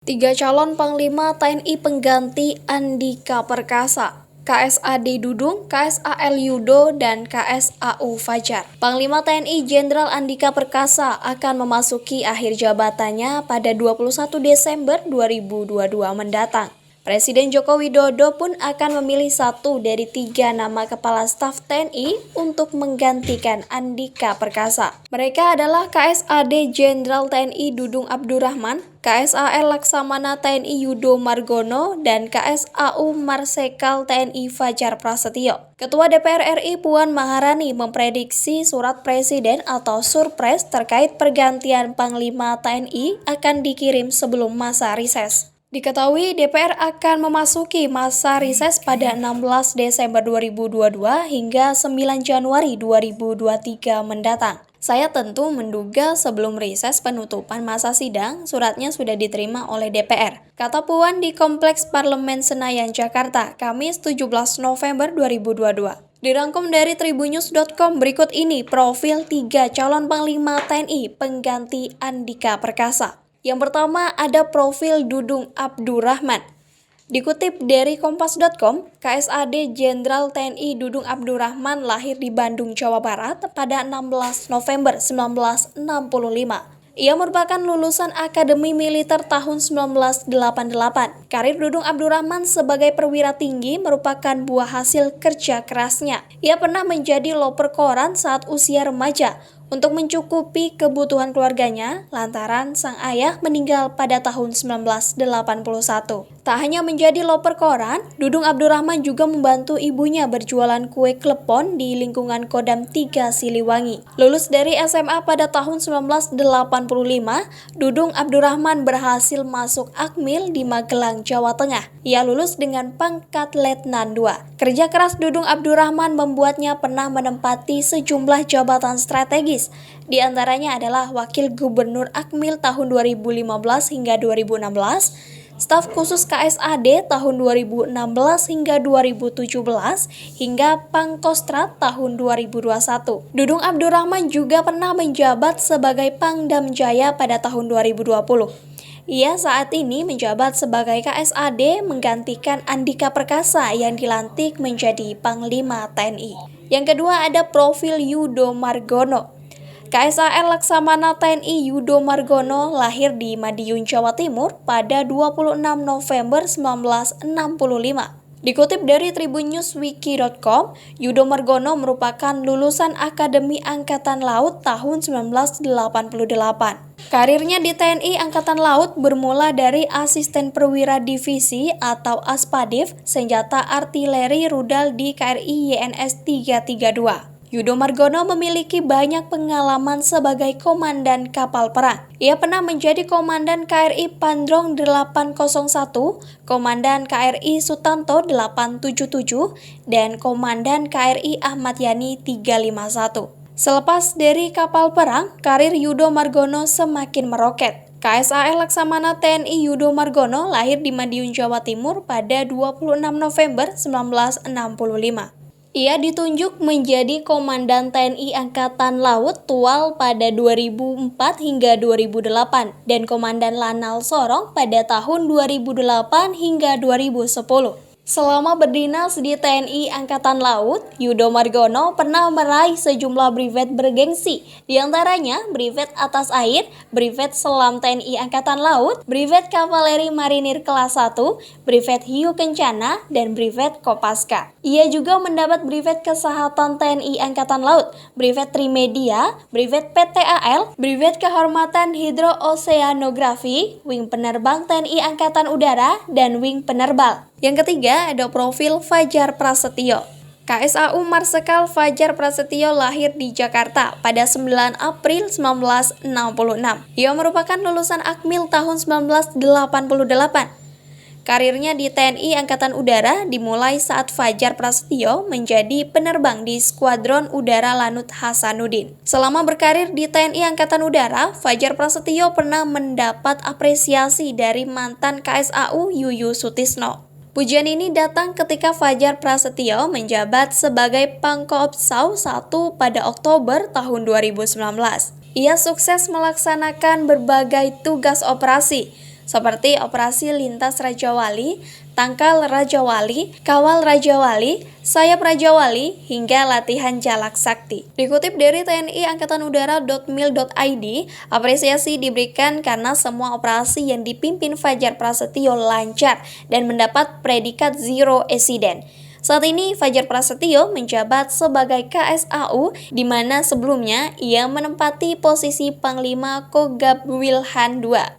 Tiga calon Panglima TNI pengganti Andika Perkasa, KSAD Dudung, KSAL Yudo, dan KSAU Fajar. Panglima TNI Jenderal Andika Perkasa akan memasuki akhir jabatannya pada 21 Desember 2022 mendatang. Presiden Joko Widodo pun akan memilih satu dari tiga nama kepala staf TNI untuk menggantikan Andika Perkasa. Mereka adalah KSAD Jenderal TNI Dudung Abdurrahman, KSAL Laksamana TNI Yudo Margono, dan KSAU Marsekal TNI Fajar Prasetyo. Ketua DPR RI Puan Maharani memprediksi surat presiden atau surpres terkait pergantian Panglima TNI akan dikirim sebelum masa rises. Diketahui DPR akan memasuki masa rises pada 16 Desember 2022 hingga 9 Januari 2023 mendatang. Saya tentu menduga sebelum rises penutupan masa sidang, suratnya sudah diterima oleh DPR, kata Puan di Kompleks Parlemen Senayan, Jakarta, Kamis 17 November 2022. Dirangkum dari tribunnews.com, berikut ini profil 3 calon Panglima TNI pengganti Andika Perkasa. Yang pertama ada profil Dudung Abdurrahman. Dikutip dari kompas.com, KSAD Jenderal TNI Dudung Abdurrahman lahir di Bandung, Jawa Barat pada 16 November 1965. Ia merupakan lulusan Akademi Militer tahun 1988. Karir Dudung Abdurrahman sebagai perwira tinggi merupakan buah hasil kerja kerasnya. Ia pernah menjadi loper koran saat usia remaja untuk mencukupi kebutuhan keluarganya lantaran sang ayah meninggal pada tahun 1981. Tak hanya menjadi loper koran, Dudung Abdurrahman juga membantu ibunya berjualan kue klepon di lingkungan Kodam 3 Siliwangi. Lulus dari SMA pada tahun 1985, Dudung Abdurrahman berhasil masuk Akmil di Magelang, Jawa Tengah. Ia lulus dengan pangkat Letnan 2. Kerja keras Dudung Abdurrahman membuatnya pernah menempati sejumlah jabatan strategis. Di antaranya adalah Wakil Gubernur Akmil tahun 2015 hingga 2016, Staf Khusus KSAD tahun 2016 hingga 2017, hingga Pangkostrat tahun 2021. Dudung Abdurrahman juga pernah menjabat sebagai Pangdam Jaya pada tahun 2020. Ia saat ini menjabat sebagai KSAD menggantikan Andika Perkasa yang dilantik menjadi Panglima TNI. Yang kedua ada profil Yudo Margono. KSAL Laksamana TNI Yudo Margono lahir di Madiun, Jawa Timur pada 26 November 1965. Dikutip dari tribunnewswiki.com, Yudo Margono merupakan lulusan Akademi Angkatan Laut tahun 1988. Karirnya di TNI Angkatan Laut bermula dari asisten perwira divisi atau Aspadif senjata artileri rudal di KRI YNS 332. Yudo Margono memiliki banyak pengalaman sebagai komandan kapal perang. Ia pernah menjadi komandan KRI Pandrong 801, komandan KRI Sutanto 877, dan komandan KRI Ahmad Yani 351. Selepas dari kapal perang, karir Yudo Margono semakin meroket. KSAL Laksamana TNI Yudo Margono lahir di Madiun, Jawa Timur pada 26 November 1965. Ia ditunjuk menjadi Komandan TNI Angkatan Laut Tual pada 2004 hingga 2008 dan Komandan Lanal Sorong pada tahun 2008 hingga 2010. Selama berdinas di TNI Angkatan Laut, Yudo Margono pernah meraih sejumlah brevet bergengsi, diantaranya brevet atas air, brevet selam TNI Angkatan Laut, brevet kavaleri marinir kelas 1, brevet hiu kencana, dan brevet Kopaska. Ia juga mendapat brevet kesehatan TNI Angkatan Laut, brevet Trimedia, brevet PTAL, brevet kehormatan hidrooseanografi, wing penerbang TNI Angkatan Udara, dan wing penerbal. Yang ketiga ada profil Fajar Prasetyo. KSAU Marsekal Fajar Prasetyo lahir di Jakarta pada 9 April 1966. Ia merupakan lulusan Akmil tahun 1988. Karirnya di TNI Angkatan Udara dimulai saat Fajar Prasetyo menjadi penerbang di Skuadron Udara Lanut Hasanuddin. Selama berkarir di TNI Angkatan Udara, Fajar Prasetyo pernah mendapat apresiasi dari mantan KSAU Yuyu Sutisno. Pujian ini datang ketika Fajar Prasetyo menjabat sebagai Pangkoopsau 1 pada Oktober tahun 2019. Ia sukses melaksanakan berbagai tugas operasi, seperti Operasi Lintas Rajawali, Tangkal Rajawali, Kawal Rajawali, Sayap Rajawali, hingga latihan Jalak Sakti. Dikutip dari TNI Angkatan Udara.mil.id, apresiasi diberikan karena semua operasi yang dipimpin Fajar Prasetyo lancar dan mendapat predikat Zero Accident. Saat ini Fajar Prasetyo menjabat sebagai KSAU, di mana sebelumnya ia menempati posisi Panglima Kogab Wilhan II.